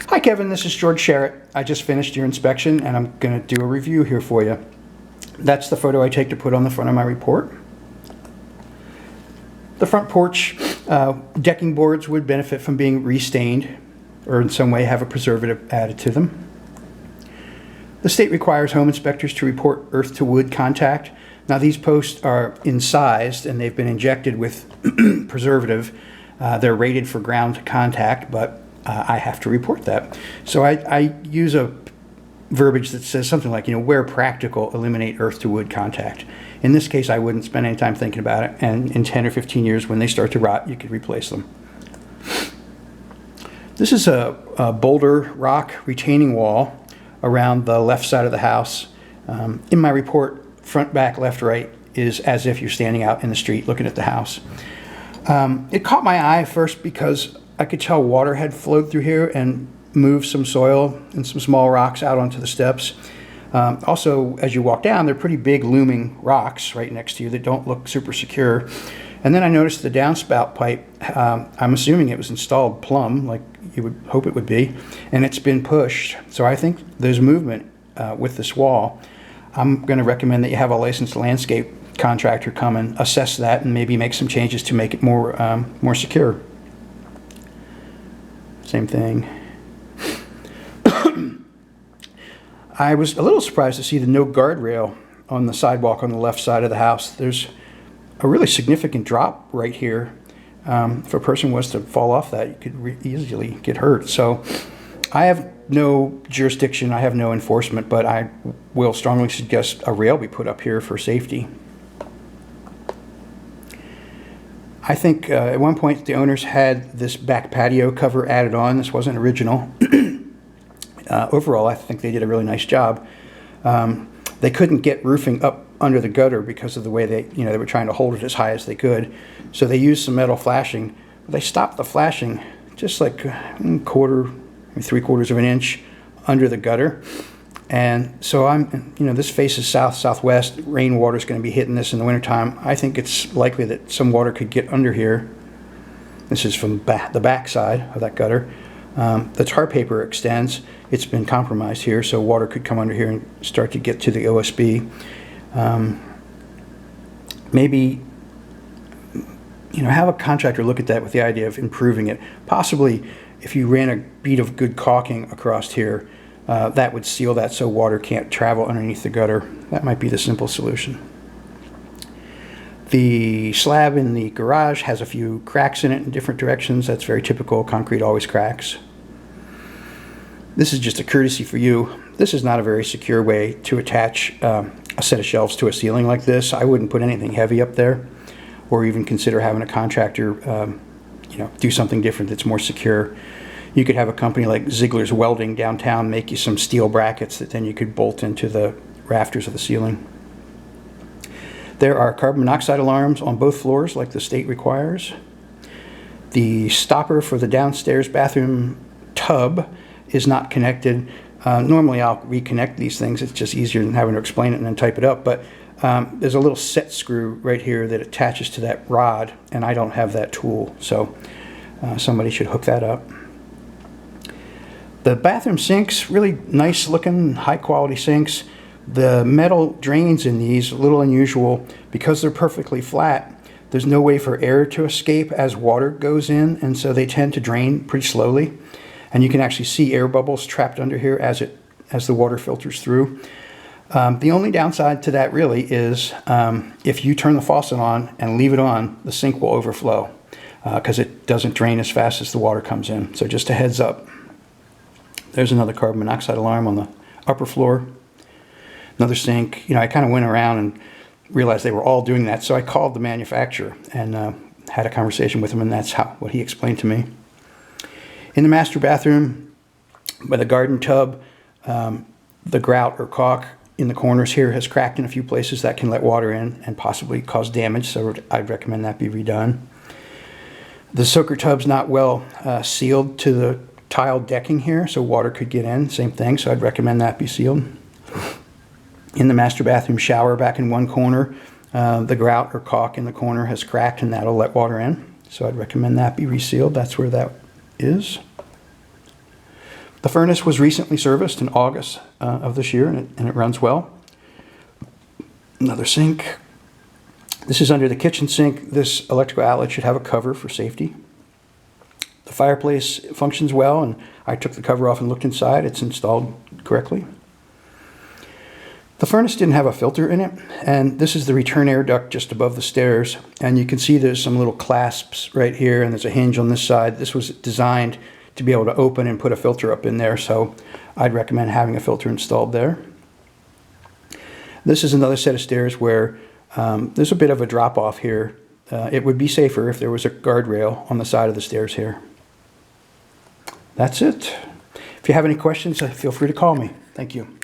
Hi Kevin, this is George Sherritt. I just finished your inspection and I'm going to do a review here for you. That's the photo I take to put on the front of my report. The front porch decking boards would benefit from being restained or in some way have a preservative added to them. The state requires home inspectors to report earth to wood contact. Now these posts are incised and they've been injected with preservative. They're rated for ground contact, but I have to report that. So I use a verbiage that says something like, where practical, eliminate earth to wood contact. In this case, I wouldn't spend any time thinking about it, and in 10 or 15 years when they start to rot, you could replace them. This is a boulder rock retaining wall around the left side of the house. In my report, front, back, left, right is as if you're standing out in the street looking at the house. It caught my eye first because I could tell water had flowed through here and moved some soil and some small rocks out onto the steps. Also, as you walk down, they're pretty big looming rocks right next to you that don't look super secure. And then I noticed the downspout pipe, I'm assuming it was installed plumb, like you would hope it would be, and it's been pushed. So I think there's movement with this wall. I'm going to recommend that you have a licensed landscape contractor come and assess that and maybe make some changes to make it more secure. Same thing. I was a little surprised to see the no guardrail on the sidewalk on the left side of the house. There's a really significant drop right here. If a person was to fall off that, you could easily get hurt. So I have no jurisdiction, I have no enforcement, but I will strongly suggest a rail be put up here for safety. I think at one point the owners had this back patio cover added on. This wasn't original. Overall, I think they did a really nice job. They couldn't get roofing up under the gutter because of the way they were trying to hold it as high as they could. So they used some metal flashing. They stopped the flashing just like a quarter, maybe 3/4 of an inch under the gutter. And so this faces south-southwest. Rainwater is going to be hitting this in the wintertime. I think it's likely that some water could get under here. This is from the back side of that gutter. The tar paper extends. It's been compromised here, so water could come under here and start to get to the OSB. Maybe have a contractor look at that with the idea of improving it. Possibly if you ran a bead of good caulking across here, that would seal that so water can't travel underneath the gutter. That might be the simple solution. The slab in the garage has a few cracks in it in different directions. That's very typical. Concrete always cracks. This is just a courtesy for you. This is not a very secure way to attach a set of shelves to a ceiling like this. I wouldn't put anything heavy up there, or even consider having a contractor do something different that's more secure. You could have a company like Ziegler's Welding downtown make you some steel brackets that then you could bolt into the rafters of the ceiling. There are carbon monoxide alarms on both floors like the state requires. The stopper for the downstairs bathroom tub is not connected. Normally I'll reconnect these things. It's just easier than having to explain it and then type it up. But there's a little set screw right here that attaches to that rod, and I don't have that tool. So somebody should hook that up. The bathroom sinks, really nice looking, high quality sinks. The metal drains in these, a little unusual, because they're perfectly flat. There's no way for air to escape as water goes in, and so they tend to drain pretty slowly. And you can actually see air bubbles trapped under here as the water filters through. The only downside to that really is if you turn the faucet on and leave it on, the sink will overflow because it doesn't drain as fast as the water comes in. So just a heads up. There's another carbon monoxide alarm on the upper floor. Another sink. I kind of went around and realized they were all doing that, so I called the manufacturer and had a conversation with him, and that's what he explained to me. In the master bathroom, by the garden tub, the grout or caulk in the corners here has cracked in a few places. That can let water in and possibly cause damage, so I'd recommend that be redone. The soaker tub's not well sealed to the tile decking here, so water could get in. Same thing, so I'd recommend that be sealed. In the master bathroom shower back in one corner, the grout or caulk in the corner has cracked, and that'll let water in. So I'd recommend that be resealed. That's where that is. The furnace was recently serviced in August of this year, and it runs well. Another sink. This is under the kitchen sink. This electrical outlet should have a cover for safety. The fireplace functions well, and I took the cover off and looked inside. It's installed correctly. The furnace didn't have a filter in it, and this is the return air duct just above the stairs. And you can see there's some little clasps right here, and there's a hinge on this side. This was designed to be able to open and put a filter up in there, so I'd recommend having a filter installed there. This is another set of stairs where there's a bit of a drop off here. It would be safer if there was a guardrail on the side of the stairs here. That's it. If you have any questions, feel free to call me. Thank you.